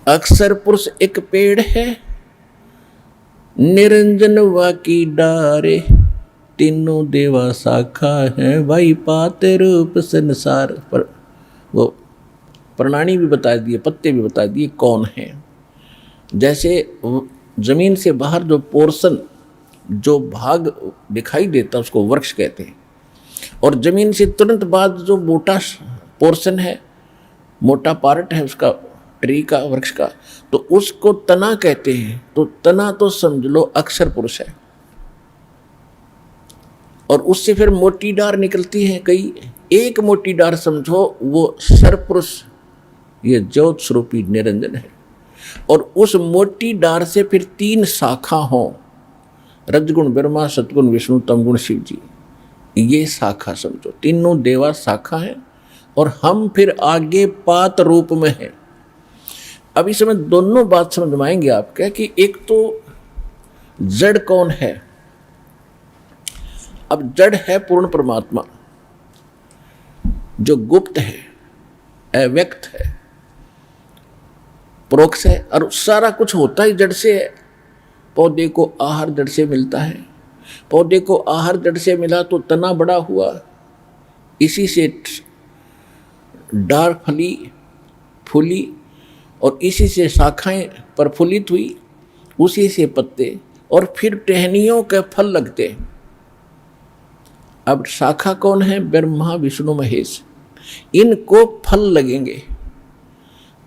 अक्षर पुरुष एक पेड़ है, निरंजन वा की डारे, तीनों देवा शाखा है, भाई पाते रूप संसार। पर वो प्रणाली भी बता दिए, पत्ते भी बता दिए कौन है। जैसे जमीन से बाहर जो पोर्शन, जो भाग दिखाई देता उसको वृक्ष कहते हैं, और जमीन से तुरंत बाद जो मोटा पोर्शन है, मोटा पार्ट है उसका, ट्री का, वृक्ष का, तो उसको तना कहते हैं। तो तना तो समझ लो अक्षर पुरुष है, और उससे फिर मोटी डार निकलती है कई, एक मोटी डार समझो वो सरपुरुष, ये ज्योत स्वरूपी निरंजन है। और उस मोटी डार से फिर 3 शाखा हो, रजगुण ब्रह्मा, सतगुण विष्णु, तमगुण शिव जी, ये शाखा समझो, तीनों देवा शाखा है, और हम फिर आगे पात रूप में हैं। अब इस समय दोनों बात समझ में आएंगे आपके कि एक तो जड़ कौन है। अब जड़ है पूर्ण परमात्मा, जो गुप्त है, अव्यक्त है, परोक्ष है, और सारा कुछ होता ही जड़ से है। पौधे को आहार जड़ से मिलता है, पौधे को आहार जड़ से मिला तो तना बड़ा हुआ, इसी से डार फली फूली, और इसी से शाखाएं प्रफुल्लित हुई, उसी से पत्ते, और फिर टहनियों के फल लगते। अब शाखा कौन है? ब्रह्मा विष्णु महेश, इनको फल लगेंगे,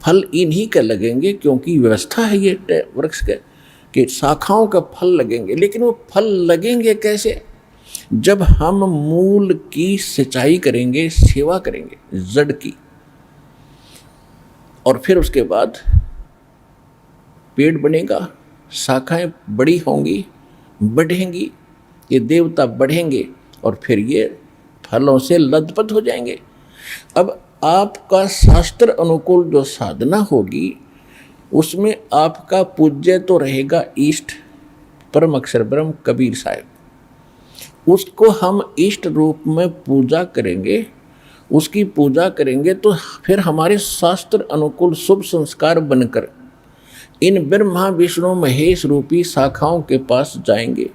फल इन्हीं के लगेंगे, क्योंकि व्यवस्था है ये वृक्ष के कि शाखाओं का फल लगेंगे। लेकिन वो फल लगेंगे कैसे? जब हम मूल की सिंचाई करेंगे, सेवा करेंगे जड़ की, और फिर उसके बाद पेड़ बनेगा, शाखाएं बड़ी होंगी, बढ़ेंगी, ये देवता बढ़ेंगे, और फिर ये फलों से लदपत हो जाएंगे। अब आपका शास्त्र अनुकूल जो साधना होगी, उसमें आपका पूज्य तो रहेगा इष्ट परम अक्षर ब्रह्म कबीर साहब। उसको हम इष्ट रूप में पूजा करेंगे, उसकी पूजा करेंगे तो फिर हमारे शास्त्र अनुकूल शुभ संस्कार बनकर इन ब्रह्मा विष्णु महेश रूपी शाखाओं के पास जाएंगे,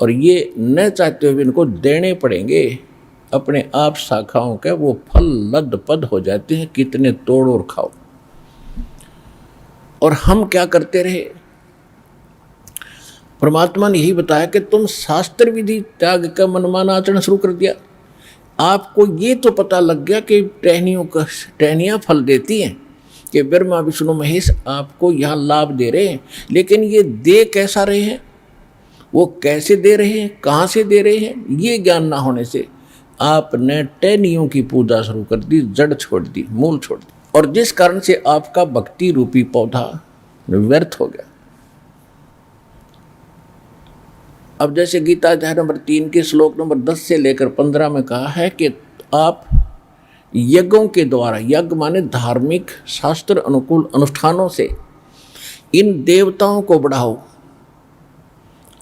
और ये न चाहते हुए इनको देने पड़ेंगे। अपने आप शाखाओं के वो फल लदपद हो जाते हैं, कितने तोड़ और खाओ। और हम क्या करते रहे? परमात्मा ने यही बताया कि तुम शास्त्र विधि त्याग का मनमाना आचरण शुरू कर दिया। आपको ये तो पता लग गया कि टहनियाँ फल देती हैं, कि ब्रह्मा विष्णु महेश आपको यहाँ लाभ दे रहे हैं, लेकिन ये दे कैसा रहे हैं, वो कैसे दे रहे हैं, कहाँ से दे रहे हैं, ये ज्ञान ना होने से आपने टहनियों की पूजा शुरू कर दी, जड़ छोड़ दी, मूल छोड़ दी, और जिस कारण से आपका भक्ति रूपी पौधा व्यर्थ हो गया। अब जैसे गीता अध्याय नंबर 3 के श्लोक नंबर 10 से लेकर 15 में कहा है कि आप यज्ञों के द्वारा, यज्ञ माने धार्मिक शास्त्र अनुकूल अनुष्ठानों से इन देवताओं को बढ़ाओ,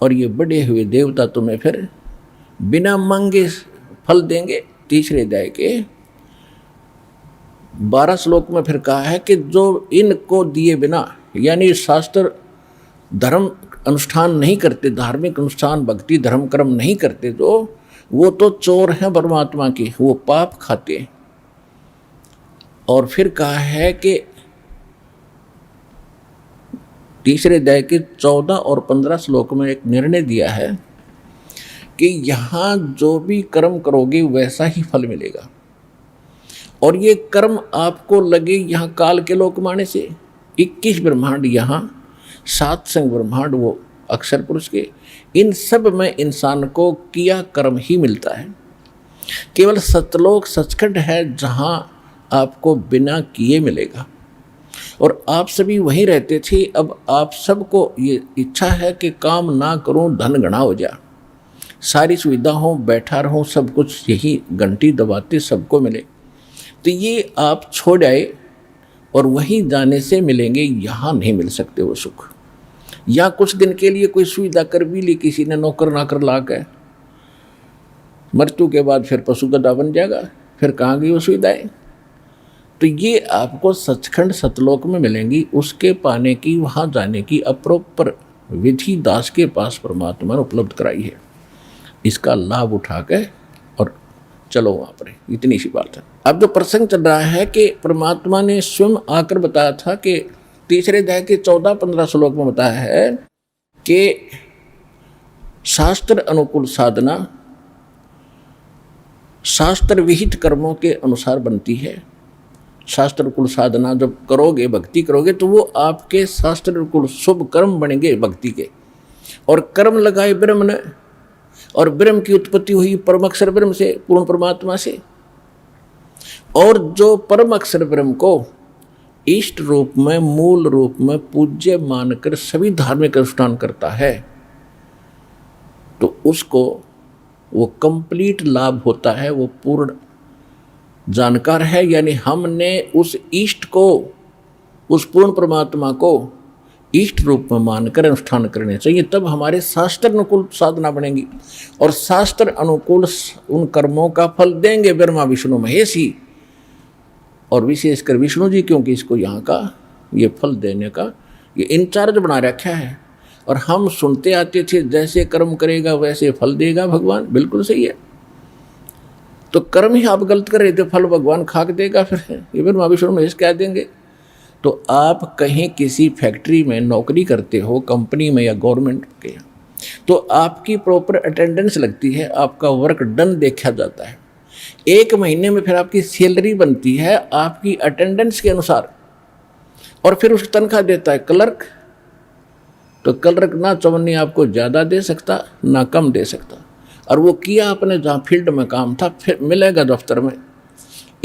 और ये बढ़े हुए देवता तुम्हें फिर बिना मांगे फल देंगे। तीसरे अध्याय के 12 श्लोक में फिर कहा है कि जो इनको दिए बिना, यानी शास्त्र धर्म अनुष्ठान नहीं करते, धार्मिक अनुष्ठान भक्ति धर्म कर्म नहीं करते, तो वो तो चोर हैं परमात्मा की, वो पाप खाते हैं। और फिर कहा है कि तीसरे अध्याय के 14 और 15 श्लोक में एक निर्णय दिया है कि यहाँ जो भी कर्म करोगे वैसा ही फल मिलेगा, और ये कर्म आपको लगे यहाँ काल के लोक माने से 21 ब्रह्मांड, यहाँ 7 संग ब्रह्मांड वो अक्षर पुरुष के, इन सब में इंसान को किया कर्म ही मिलता है। केवल सतलोक सचखंड है जहाँ आपको बिना किए मिलेगा, और आप सभी वहीं रहते थे। अब आप सबको ये इच्छा है कि काम ना करूं, धन गणा हो जा, सारी सुविधा हो, बैठा रहूं, सब कुछ यही घंटी दबाते सबको मिले, तो ये आप छोड़ आए, और वहीं जाने से मिलेंगे, यहाँ नहीं मिल सकते वो सुख। या कुछ दिन के लिए कोई सुविधा कर भी ली किसी ने, नौकर नाकर ला के, मृत्यु के बाद फिर पशु गधा बन जाएगा, फिर कहाँ गई वो सुविधाएं? तो ये आपको सचखंड सतलोक में मिलेंगी। उसके पाने की, वहाँ जाने की अप्रोपर विधि दास के पास परमात्मा ने उपलब्ध कराई है। इसका लाभ उठा के और चलो वहाँ पर, इतनी सी बात है। अब जो प्रसंग चल रहा है कि परमात्मा ने स्वयं आकर बताया था कि तीसरे अध्याय के 14-15 श्लोक में बताया है कि शास्त्र अनुकूल साधना शास्त्र विहित कर्मों के अनुसार बनती है। शास्त्र अनुकूल साधना जब करोगे, भक्ति करोगे, तो वो आपके शास्त्र अनुकूल शुभ कर्म बनेंगे भक्ति के। और कर्म लगाए ब्रह्म ने, और ब्रह्म की उत्पत्ति हुई परम अक्षर ब्रह्म से, पूर्ण परमात्मा से। और जो परम अक्षर ब्रह्म को इष्ट रूप में, मूल रूप में पूज्य मानकर सभी धार्मिक अनुष्ठान करता है, तो उसको वो कंप्लीट लाभ होता है, वो पूर्ण जानकार है। यानी हमने उस इष्ट को, उस पूर्ण परमात्मा को इष्ट रूप में मानकर अनुष्ठान करने चाहिए, तब हमारे शास्त्र अनुकूल साधना बनेगी। और शास्त्र अनुकूल उन कर्मों का फल देंगे ब्रह्मा विष्णु महेश ही, और विशेषकर विष्णु जी, क्योंकि इसको यहाँ का ये फल देने का ये इंचार्ज बना रखा है। और हम सुनते आते थे जैसे कर्म करेगा वैसे फल देगा भगवान, बिल्कुल सही है। तो कर्म ही आप गलत कर रहे थे, फल भगवान खाक देगा, फिर ये ब्रह्मा विष्णु महेश कह देंगे। तो आप कहीं किसी फैक्ट्री में नौकरी करते हो, कंपनी में या गवर्नमेंट के, तो आपकी प्रॉपर अटेंडेंस लगती है, आपका वर्क डन देखा जाता है। 1 महीने में फिर आपकी सैलरी बनती है आपकी अटेंडेंस के अनुसार, और फिर उसकी तनख्वाह देता है क्लर्क। तो क्लर्क ना चवन्नी आपको ज़्यादा दे सकता ना कम दे सकता, और वो किया आपने जहाँ फील्ड में काम था फिर मिलेगा दफ्तर में।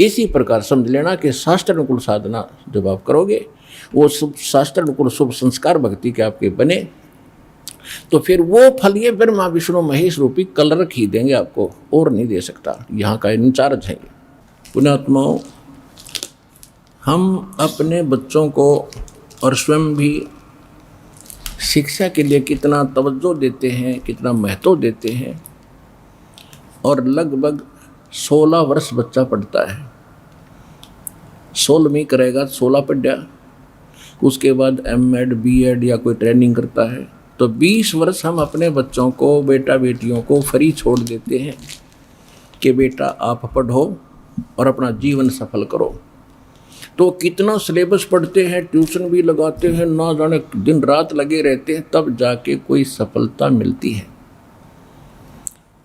इसी प्रकार समझ लेना कि शास्त्र अनुकूल साधना जब आप करोगे, वो शुभ शास्त्र अनुकूल शुभ संस्कार भक्ति के आपके बने, तो फिर वो फल ये ब्रह्मा विष्णु महेश रूपी क्लर्क ही देंगे आपको, और नहीं दे सकता। यहाँ का इंचार्ज है। पुण्यात्माओं, हम अपने बच्चों को और स्वयं भी शिक्षा के लिए कितना तवज्जो देते हैं, कितना महत्व देते हैं। और लगभग 16 वर्ष बच्चा पढ़ता है, 16वीं करेगा, 16 पढ़ा, उसके बाद M.Ed B.Ed या कोई ट्रेनिंग करता है, तो 20 वर्ष हम अपने बच्चों को, बेटा बेटियों को फ्री छोड़ देते हैं कि बेटा आप पढ़ो और अपना जीवन सफल करो। तो कितना सिलेबस पढ़ते हैं, ट्यूशन भी लगाते हैं, ना जाने दिन रात लगे रहते हैं, तब जाके कोई सफलता मिलती है।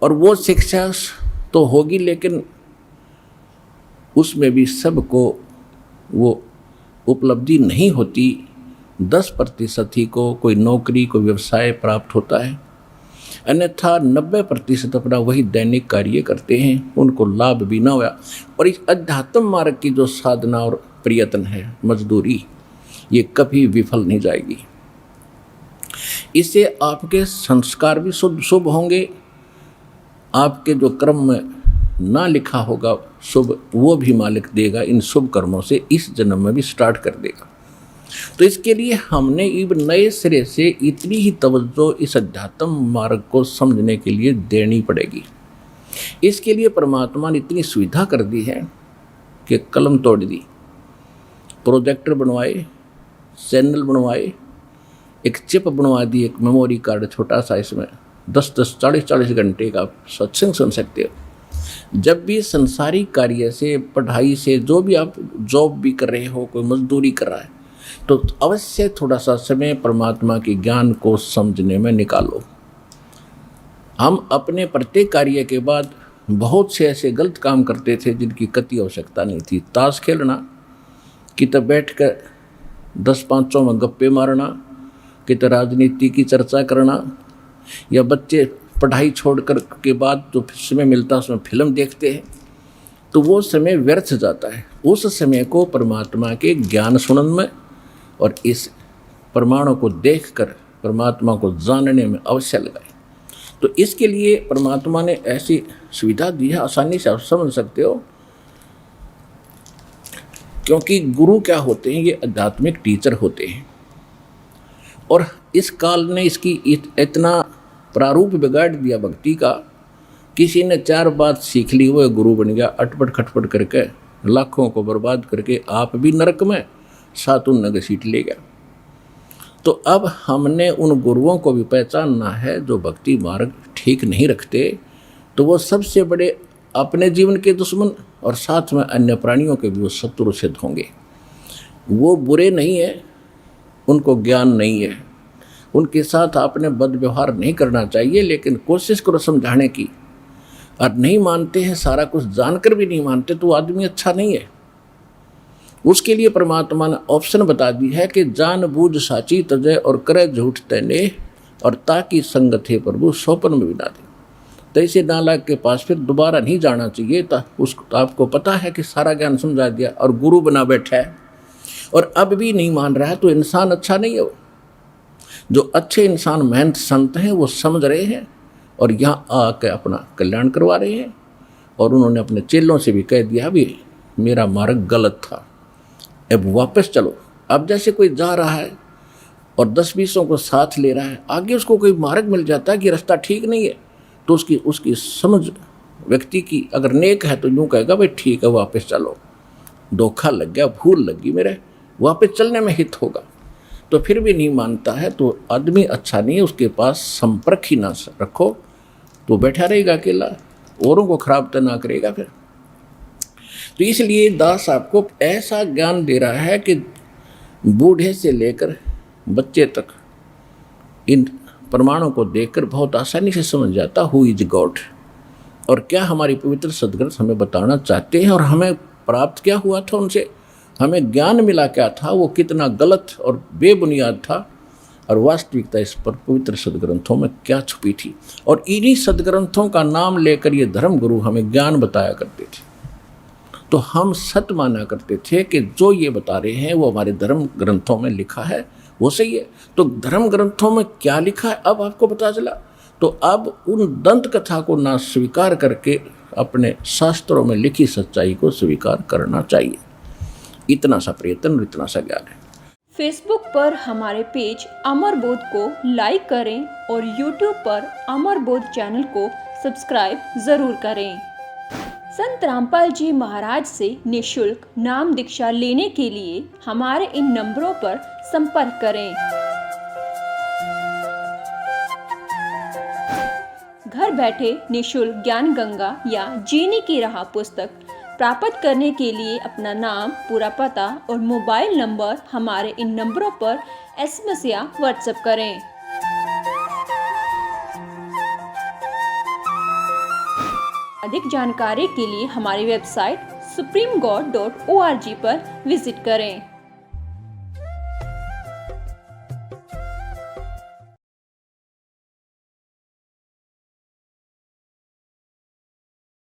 और वो शिक्षा तो होगी, लेकिन उसमें भी सबको वो उपलब्धि नहीं होती। 10% ही को कोई नौकरी, कोई व्यवसाय प्राप्त होता है, अन्यथा 90% अपना वही दैनिक कार्य करते हैं, उनको लाभ भी ना हुआ। और इस अध्यात्म मार्ग की जो साधना और प्रयत्न है, मजदूरी, ये कभी विफल नहीं जाएगी। इससे आपके संस्कार भी शुभ होंगे, आपके जो कर्म में ना लिखा होगा शुभ, वो भी मालिक देगा इन शुभ कर्मों से, इस जन्म में भी स्टार्ट कर देगा। तो इसके लिए हमने इब नए सिरे से इतनी ही तवज्जो इस अध्यात्म मार्ग को समझने के लिए देनी पड़ेगी। इसके लिए परमात्मा ने इतनी सुविधा कर दी है कि कलम तोड़ दी, प्रोजेक्टर बनवाए, चैनल बनवाए, एक चिप बनवा दी, एक मेमोरी कार्ड छोटा सा, इसमें 10-10, 40-40 घंटे का सत्संग सुन सकते हो। जब भी संसारिक कार्य से, पढ़ाई से, जो भी आप जॉब भी कर रहे हो, कोई मजदूरी कर रहा है, तो अवश्य थोड़ा सा समय परमात्मा के ज्ञान को समझने में निकालो। हम अपने प्रत्येक कार्य के बाद बहुत से ऐसे गलत काम करते थे जिनकी कति आवश्यकता नहीं थी। ताश खेलना, कितना बैठ कर 10-5 में गप्पे मारना, कितना राजनीति की चर्चा करना, या बच्चे पढ़ाई छोड़कर के बाद जो समय मिलता है उसमें फिल्म देखते हैं, तो वो समय व्यर्थ जाता है। उस समय को परमात्मा के ज्ञान सुनन में और इस प्रमाणों को देखकर परमात्मा को जानने में अवश्य लगाए। तो इसके लिए परमात्मा ने ऐसी सुविधा दी है, आसानी से आप समझ सकते हो। क्योंकि गुरु क्या होते हैं, ये आध्यात्मिक टीचर होते हैं। और इस काल ने इसकी इतना प्रारूप बिगाड़ दिया भक्ति का, किसी ने 4 बात सीख ली, वो गुरु बन गया, अटपट खटपट करके लाखों को बर्बाद करके आप भी नरक में, साथ उन घसीट ले गया। तो अब हमने उन गुरुओं को भी पहचानना है जो भक्ति मार्ग ठीक नहीं रखते, तो वो सबसे बड़े अपने जीवन के दुश्मन और साथ में अन्य प्राणियों के भी वो शत्रु सिद्ध होंगे। वो बुरे नहीं है, उनको ज्ञान नहीं है, उनके साथ आपने बदव्यवहार नहीं करना चाहिए, लेकिन कोशिश करो समझाने की। और नहीं मानते हैं, सारा कुछ जानकर भी नहीं मानते, तो आदमी अच्छा नहीं है। उसके लिए परमात्मा ने ऑप्शन बता दी है कि जान बूझ साची तजय और करे झूठ तैने, और ताकि संगत है प्रभु सोपन में भी ना दे। तो इसे नालायक के पास फिर दोबारा नहीं जाना चाहिए। तो आपको पता है कि सारा ज्ञान समझा दिया और गुरु बना बैठा है और अब भी नहीं मान रहा है, तो इंसान अच्छा नहीं है। वो जो अच्छे इंसान मेहनत संत हैं वो समझ रहे हैं और यहाँ आकर अपना कल्याण करवा रहे हैं। और उन्होंने अपने चेलों से भी कह दिया भी मेरा मार्ग गलत था, अब वापस चलो। अब जैसे कोई जा रहा है और 10-20 को साथ ले रहा है, आगे उसको कोई मार्ग मिल जाता है कि रास्ता ठीक नहीं है, तो उसकी समझ व्यक्ति की अगर नेक है तो यूँ कहेगा भाई ठीक है वापस चलो, धोखा लग गया, भूल लगी मेरे, वापस चलने में हित होगा। तो फिर भी नहीं मानता है तो आदमी अच्छा नहीं है, उसके पास संपर्क ही ना रखो, तो बैठा रहेगा अकेला, औरों को खराब तो ना करेगा फिर। तो इसलिए दास आपको ऐसा ज्ञान दे रहा है कि बूढ़े से लेकर बच्चे तक इन प्रमाणों को देखकर बहुत आसानी से समझ जाता हु इज गॉड, और क्या हमारी पवित्र सदग्रंथ हमें बताना चाहते हैं, और हमें प्राप्त क्या हुआ था उनसे, हमें ज्ञान मिला क्या था, वो कितना गलत और बेबुनियाद था, और वास्तविकता इस पर पवित्र सदग्रंथों में क्या छुपी थी। और इन्हीं सदग्रंथों का नाम लेकर ये धर्म गुरु हमें ज्ञान बताया करते थे, तो हम सत्य माना करते थे कि जो ये बता रहे हैं वो हमारे धर्म ग्रंथों में लिखा है वो सही है। तो धर्म ग्रंथों में क्या लिखा है अब आपको पता चला। तो अब उन दंत कथा को ना स्वीकार करके अपने शास्त्रों में लिखी सच्चाई को स्वीकार करना चाहिए। इतना सा प्रयत्न, इतना सा ज्ञान है। फेसबुक पर हमारे पेज अमर बोध को लाइक करें और यूट्यूब पर अमर बोध चैनल को सब्सक्राइब जरूर करें। संत रामपाल जी महाराज से निःशुल्क नाम दीक्षा लेने के लिए हमारे इन नंबरों पर संपर्क करें। घर बैठे निःशुल्क ज्ञान गंगा या जीने की राह पुस्तक प्राप्त करने के लिए अपना नाम, पूरा पता और मोबाइल नंबर हमारे इन नंबरों पर SMS या WhatsApp करें। अधिक जानकारी के लिए हमारी वेबसाइट supremegod.org पर विजिट करें।